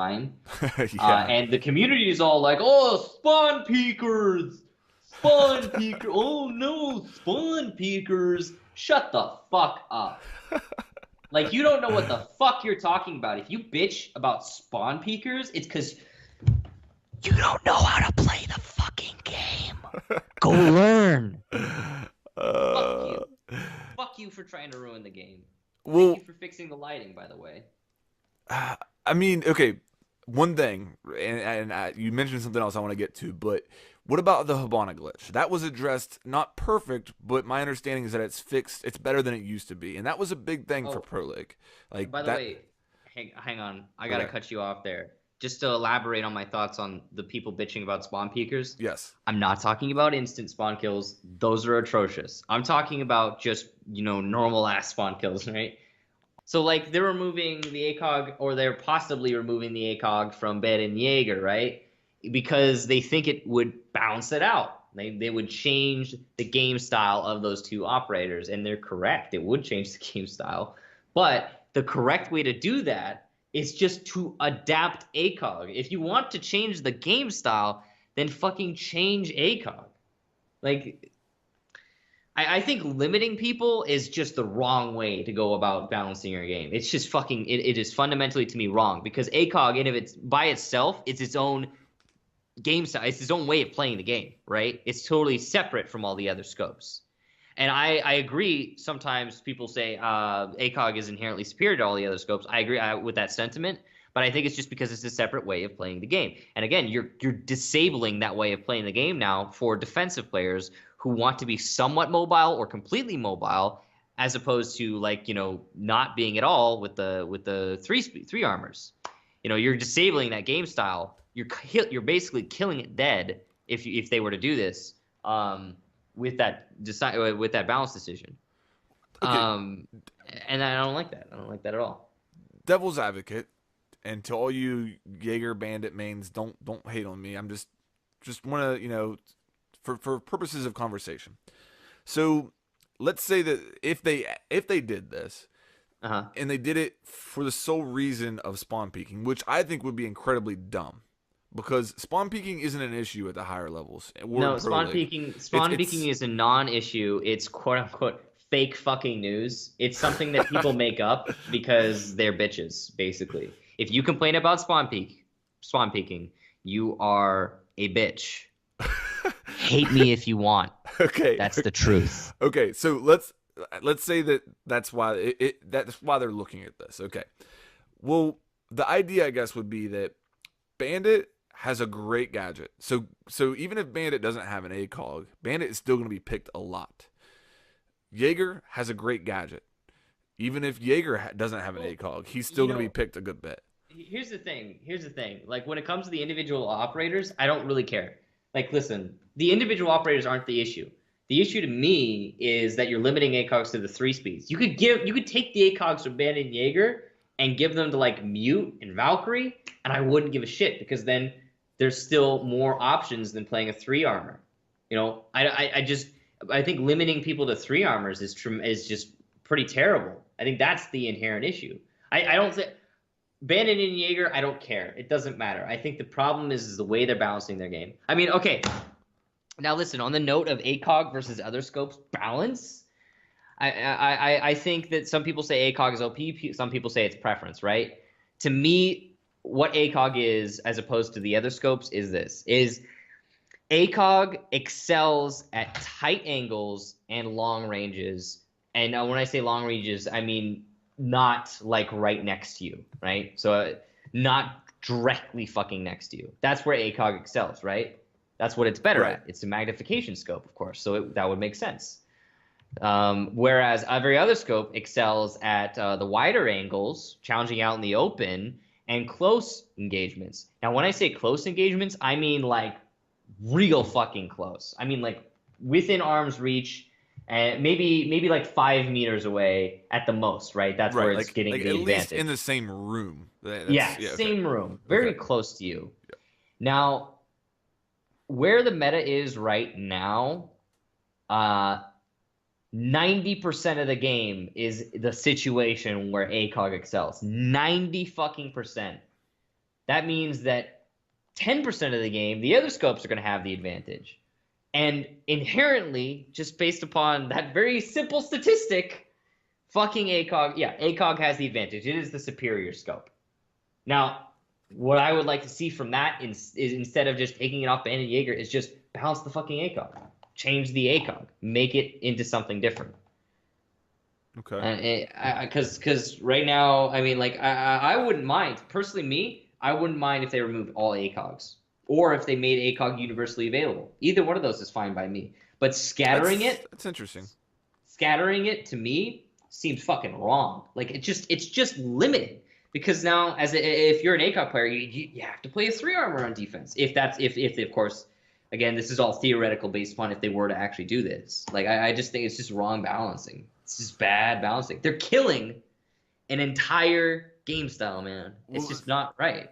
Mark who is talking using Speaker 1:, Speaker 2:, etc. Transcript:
Speaker 1: time.
Speaker 2: Yeah.
Speaker 1: And the community is all like, "Oh, spawn peekers, spawn peeker. Oh no, spawn peekers. Shut the fuck up. Like you don't know what the fuck you're talking about. If you bitch about spawn peekers, it's because you don't know how to play the fucking game. Go learn. Fuck
Speaker 2: Uh,
Speaker 1: you. Fuck you for trying to ruin the game. Thank you
Speaker 2: well,
Speaker 1: for fixing the lighting, by the way.
Speaker 2: I mean, okay, one thing, you mentioned something else I want to get to, but what about the Hibana glitch? That was addressed, not perfect, but my understanding is that it's fixed. It's better than it used to be, and that was a big thing for
Speaker 1: Oh,
Speaker 2: Pro League.
Speaker 1: and
Speaker 2: Like
Speaker 1: by the
Speaker 2: that.
Speaker 1: way, hang on. I gotta
Speaker 2: Okay.
Speaker 1: cut you off there. Just to elaborate on my thoughts on the people bitching about spawn peekers,
Speaker 2: Yes.
Speaker 1: I'm not talking about instant spawn kills. Those are atrocious. I'm talking about just, normal ass spawn kills, right? So like they're removing the ACOG, or they're possibly removing the ACOG from Bed and Jaeger, right? Because they think it would balance it out. They would change the game style of those two operators, and they're correct. It would change the game style. But the correct way to do that is just to adapt ACOG. If you want to change the game style, then fucking change ACOG. Like I think limiting people is just the wrong way to go about balancing your game. It's just fucking it is fundamentally to me wrong because ACOG in of it's by itself, it's its own game style. It's its own way of playing the game, right? It's totally separate from all the other scopes. And I agree. Sometimes people say ACOG is inherently superior to all the other scopes. I agree with that sentiment, but I think it's just because it's a separate way of playing the game. And again, you're disabling that way of playing the game now for defensive players who want to be somewhat mobile or completely mobile, as opposed to like not being at all with the three armors. You're disabling that game style. You're basically killing it dead if they were to do this. With that balance decision.
Speaker 2: Okay.
Speaker 1: Um, and I don't like that. I don't like that at all.
Speaker 2: Devil's advocate, and to all you Jaeger Bandit mains, don't hate on me. I'm just want to for purposes of conversation. So let's say that if they did this
Speaker 1: Uh-huh.
Speaker 2: and they did it for the sole reason of spawn peeking, which I think would be incredibly dumb, because spawn peeking isn't an issue at the higher levels. We're in
Speaker 1: No,
Speaker 2: pro league.
Speaker 1: spawn peeking
Speaker 2: It's
Speaker 1: is a non-issue. It's quote unquote fake fucking news. It's something that people make up because they're bitches, basically. If you complain about spawn peeking, you are a bitch. Hate me if you want.
Speaker 2: okay.
Speaker 1: That's the truth.
Speaker 2: Okay, so let's say that that's why that's why they're looking at this. Okay. Well, the idea I guess would be that Bandit has a great gadget. So even if Bandit doesn't have an ACOG, Bandit is still going to be picked a lot. Jaeger has a great gadget. Even if Jaeger doesn't have an
Speaker 1: Well,
Speaker 2: ACOG, he's still
Speaker 1: you
Speaker 2: going to be
Speaker 1: know,
Speaker 2: picked a good bit.
Speaker 1: here's the thing. Here's the thing. Like when it comes to the individual operators, I don't really care. Like, listen, the individual operators aren't the issue. The issue to me is that you're limiting ACOGs to the three speeds. You could take the ACOGs from Bandit and Jaeger and give them to like Mute and Valkyrie, and I wouldn't give a shit because then there's still more options than playing a three armor. I think limiting people to three armors is just pretty terrible. I think that's the inherent issue. I don't think Bandit and Jaeger, I don't care. It doesn't matter. I think the problem is the way they're balancing their game. I mean, okay. Now listen, on the note of ACOG versus other scopes balance, I think that some people say ACOG is OP, some people say it's preference, right? To me, what ACOG is, as opposed to the other scopes, is this: is ACOG excels at tight angles and long ranges. And when I say long ranges, I mean not like right next to you, right? So not directly fucking next to you. That's where ACOG excels, right? That's what it's better
Speaker 2: Right.
Speaker 1: at. It's a magnification scope, of course, so that would make sense. Whereas every other scope excels at the wider angles, challenging out in the open, and close engagements. Now, when I say close engagements, I mean like real fucking close. I mean like within arm's reach, and maybe like 5 meters away at the most, right? That's where
Speaker 2: Right.
Speaker 1: it's getting
Speaker 2: Like
Speaker 1: the
Speaker 2: at least in the
Speaker 1: advantage.
Speaker 2: same room.
Speaker 1: Yeah,
Speaker 2: Yeah, okay.
Speaker 1: same room,
Speaker 2: Okay.
Speaker 1: very close to you. Now, where the meta is right now, uh, 90% of the game is the situation where ACOG excels. 90 fucking percent. that means that 10% of the game, the other scopes are going to have the advantage. And inherently, just based upon that very simple statistic, fucking ACOG has the advantage. It is the superior scope. Now, what I would like to see from that is instead of just taking it off Bandit Jaeger, is just balance the fucking ACOG. Change the ACOG. Make it into something different.
Speaker 2: Okay.
Speaker 1: Because right now, I mean, like, I wouldn't mind. Personally, me, I wouldn't mind if they removed all ACOGs. Or if they made ACOG universally available. Either one of those is fine by me. But
Speaker 2: That's interesting.
Speaker 1: Scattering it, to me, seems fucking wrong. Like, it's just limiting. Because now, if you're an ACOG player, you have to play a 3 armor on defense. If of course, again, this is all theoretical based upon if they were to actually do this. Like, I just think it's just wrong balancing. It's just bad balancing. They're killing an entire game style, man. It's just not right.